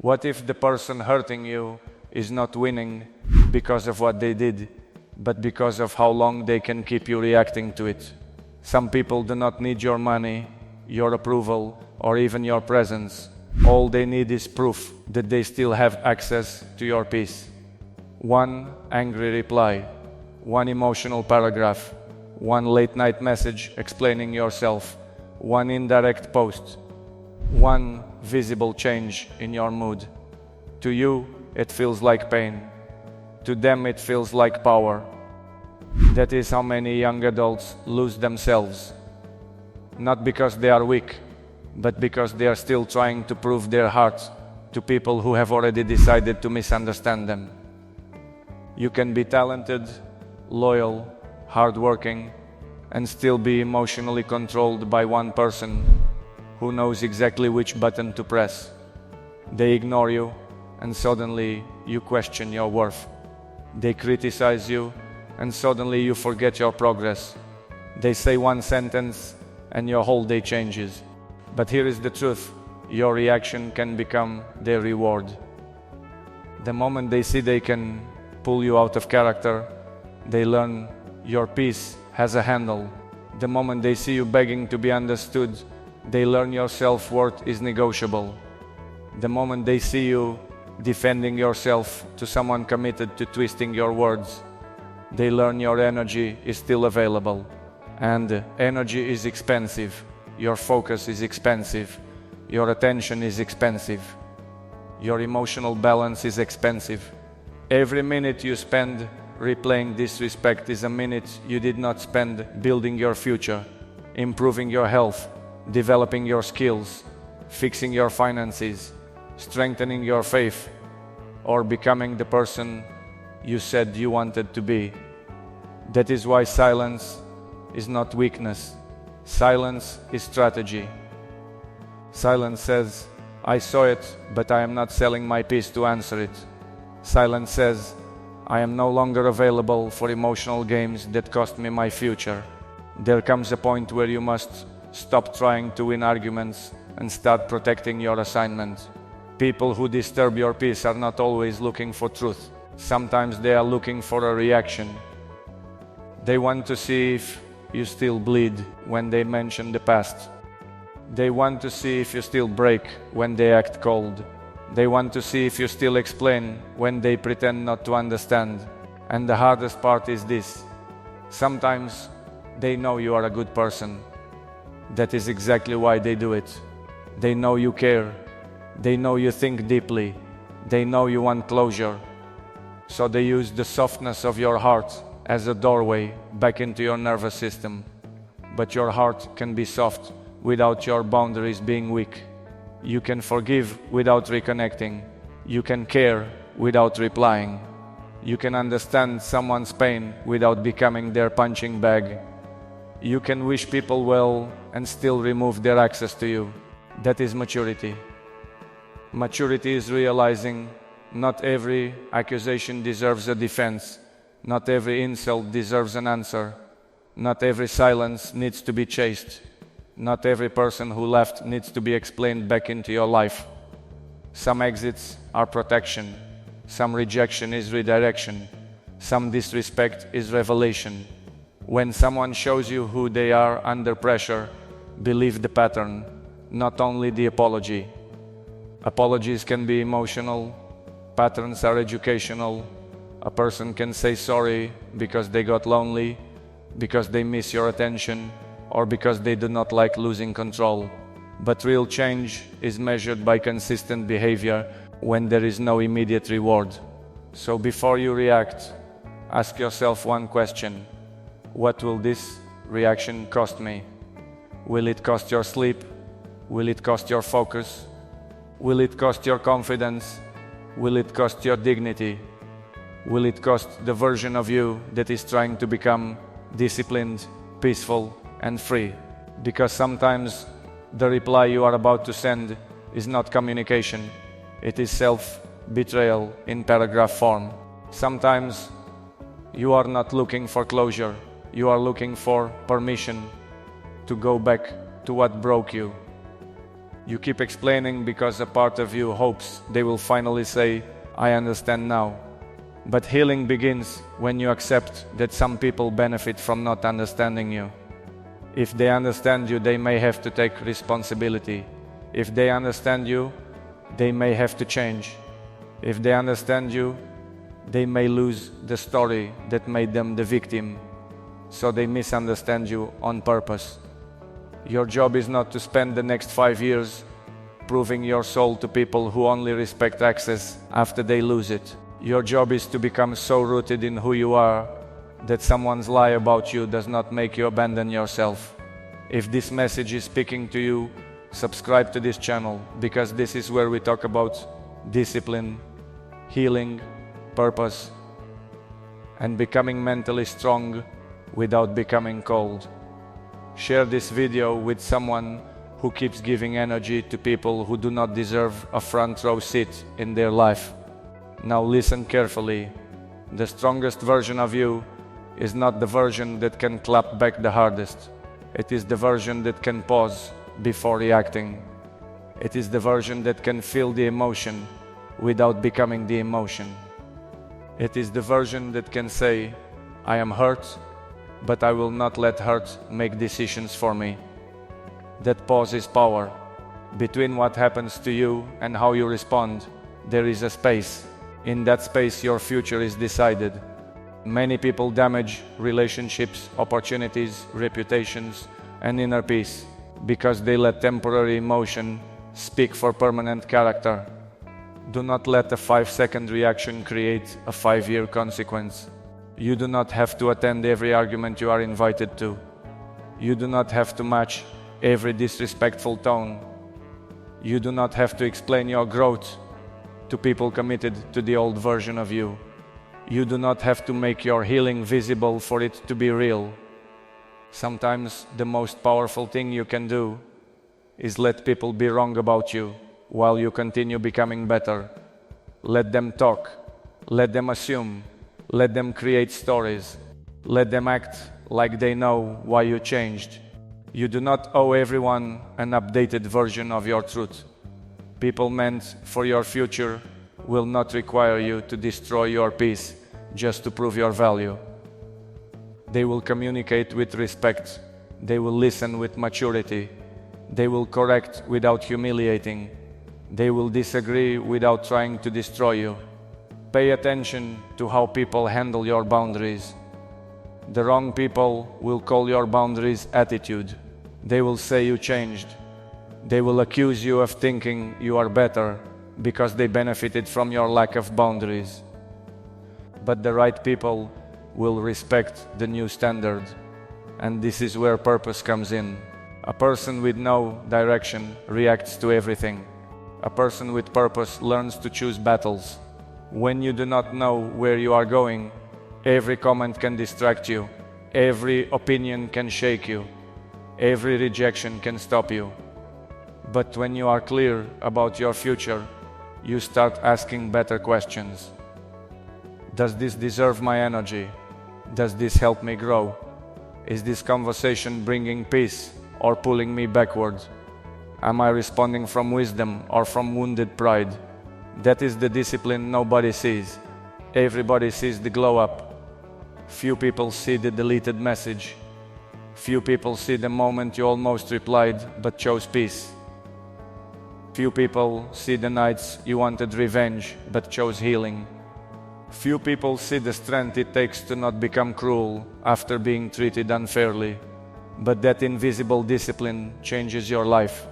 What if the person hurting you is not winning because of what they did, but because of how long they can keep you reacting to it? Some people do not need your money, your approval, or even your presence. All they need is proof that they still have access to your peace. One angry reply, one emotional paragraph, one late-night message explaining yourself, one indirect post, one visible change in your mood. To you, it feels like pain. To them, it feels like power. That is how many young adults lose themselves. Not because they are weak, but because they are still trying to prove their hearts to people who have already decided to misunderstand them. You can be talented, loyal, hardworking, and still be emotionally controlled by one person who knows exactly which button to press. They ignore you, and suddenly you question your worth. They criticize you, and suddenly you forget your progress. They say one sentence, and your whole day changes. But here is the truth: your reaction can become their reward. The moment they see they can pull you out of character, they learn your peace has a handle. The moment they see you begging to be understood, they learn your self-worth is negotiable. The moment they see you defending yourself to someone committed to twisting your words, they learn your energy is still available. And energy is expensive. Your focus is expensive. Your attention is expensive. Your emotional balance is expensive. Every minute you spend replaying disrespect is a minute you did not spend building your future, improving your health, developing your skills, fixing your finances, strengthening your faith, or becoming the person you said you wanted to be. That is why silence is not weakness. Silence is strategy. Silence says, I saw it, but I am not selling my peace to answer it. Silence says, I am no longer available for emotional games that cost me my future. There comes a point where you must stop trying to win arguments and start protecting your assignment. People who disturb your peace are not always looking for truth. Sometimes they are looking for a reaction. They want to see if you still bleed when they mention the past. They want to see if you still break when they act cold. They want to see if you still explain when they pretend not to understand. And the hardest part is this: sometimes they know you are a good person. That is exactly why they do it. They know you care. They know you think deeply. They know you want closure. So they use the softness of your heart as a doorway back into your nervous system. But your heart can be soft without your boundaries being weak. You can forgive without reconnecting. You can care without replying. You can understand someone's pain without becoming their punching bag. You can wish people well and still remove their access to you. That is maturity. Maturity is realizing not every accusation deserves a defense. Not every insult deserves an answer. Not every silence needs to be chased. Not every person who left needs to be explained back into your life. Some exits are protection. Some rejection is redirection. Some disrespect is revelation. When someone shows you who they are under pressure, believe the pattern, not only the apology. Apologies can be emotional. Patterns are educational. A person can say sorry because they got lonely, because they miss your attention, or because they do not like losing control. But real change is measured by consistent behavior when there is no immediate reward. So before you react, ask yourself one question: what will this reaction cost me? Will it cost your sleep? Will it cost your focus? Will it cost your confidence? Will it cost your dignity? Will it cost the version of you that is trying to become disciplined, peaceful, and free? Because sometimes the reply you are about to send is not communication. It is self-betrayal in paragraph form. Sometimes you are not looking for closure. You are looking for permission to go back to what broke you. You keep explaining because a part of you hopes they will finally say, "I understand now." But healing begins when you accept that some people benefit from not understanding you. If they understand you, they may have to take responsibility. If they understand you, they may have to change. If they understand you, they may lose the story that made them the victim, so they misunderstand you on purpose. Your job is not to spend the next 5 years proving your soul to people who only respect access after they lose it. Your job is to become so rooted in who you are that someone's lie about you does not make you abandon yourself. If this message is speaking to you, subscribe to this channel, because this is where we talk about discipline, healing, purpose, and becoming mentally strong without becoming cold. Share this video with someone who keeps giving energy to people who do not deserve a front row seat in their life. Now listen carefully. The strongest version of you is not the version that can clap back the hardest. It is the version that can pause before reacting. It is the version that can feel the emotion without becoming the emotion. It is the version that can say, "I am hurt, but I will not let hurt make decisions for me." That pause is power. Between what happens to you and how you respond, there is a space. In that space, your future is decided. Many people damage relationships, opportunities, reputations, and inner peace because they let temporary emotion speak for permanent character. Do not let a 5-second reaction create a 5-year consequence. You do not have to attend every argument you are invited to. You do not have to match every disrespectful tone. You do not have to explain your growth to people committed to the old version of you. You do not have to make your healing visible for it to be real. Sometimes the most powerful thing you can do is let people be wrong about you while you continue becoming better. Let them talk. Let them assume. Let them create stories. Let them act like they know why you changed. You do not owe everyone an updated version of your truth. People meant for your future will not require you to destroy your peace just to prove your value. They will communicate with respect. They will listen with maturity. They will correct without humiliating. They will disagree without trying to destroy you. Pay attention to how people handle your boundaries. The wrong people will call your boundaries attitude. They will say you changed. They will accuse you of thinking you are better because they benefited from your lack of boundaries. But the right people will respect the new standard. And this is where purpose comes in. A person with no direction reacts to everything. A person with purpose learns to choose battles. When you do not know where you are going, every comment can distract you. Every opinion can shake you. Every rejection can stop you. But when you are clear about your future, you start asking better questions. Does this deserve my energy? Does this help me grow? Is this conversation bringing peace or pulling me backward? Am I responding from wisdom or from wounded pride? That is the discipline nobody sees. Everybody sees the glow up. Few people see the deleted message. Few people see the moment you almost replied but chose peace. Few people see the nights you wanted revenge but chose healing. Few people see the strength it takes to not become cruel after being treated unfairly. But that invisible discipline changes your life.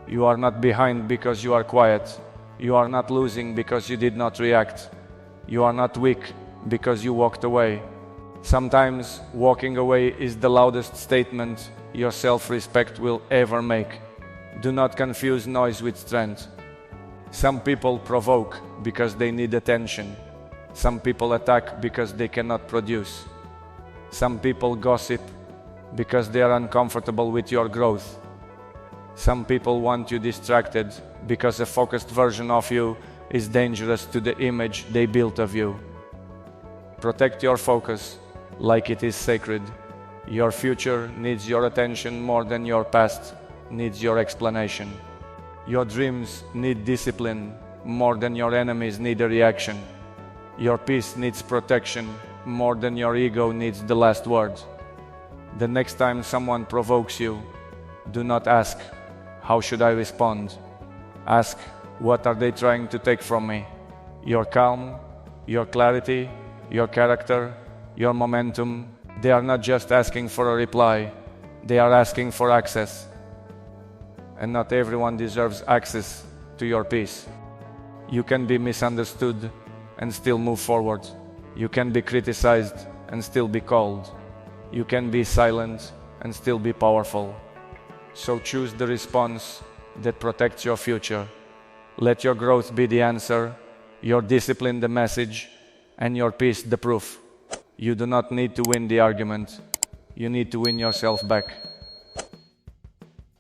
You are not behind because you are quiet. You are not losing because you did not react. You are not weak because you walked away. Sometimes walking away is the loudest statement your self-respect will ever make. Do not confuse noise with strength. Some people provoke because they need attention. Some people attack because they cannot produce. Some people gossip because they are uncomfortable with your growth. Some people want you distracted because a focused version of you is dangerous to the image they built of you. Protect your focus like it is sacred. Your future needs your attention more than your past needs your explanation. Your dreams need discipline more than your enemies need a reaction. Your peace needs protection more than your ego needs the last word. The next time someone provokes you, do not ask, "How should I respond?" Ask, "What are they trying to take from me?" Your calm, your clarity, your character, your momentum, they are not just asking for a reply, they are asking for access. And not everyone deserves access to your peace. You can be misunderstood and still move forward. You can be criticized and still be called. You can be silent and still be powerful. So choose the response that protects your future. Let your growth be the answer, your discipline the message, and your peace the proof. You do not need to win the argument. You need to win yourself back.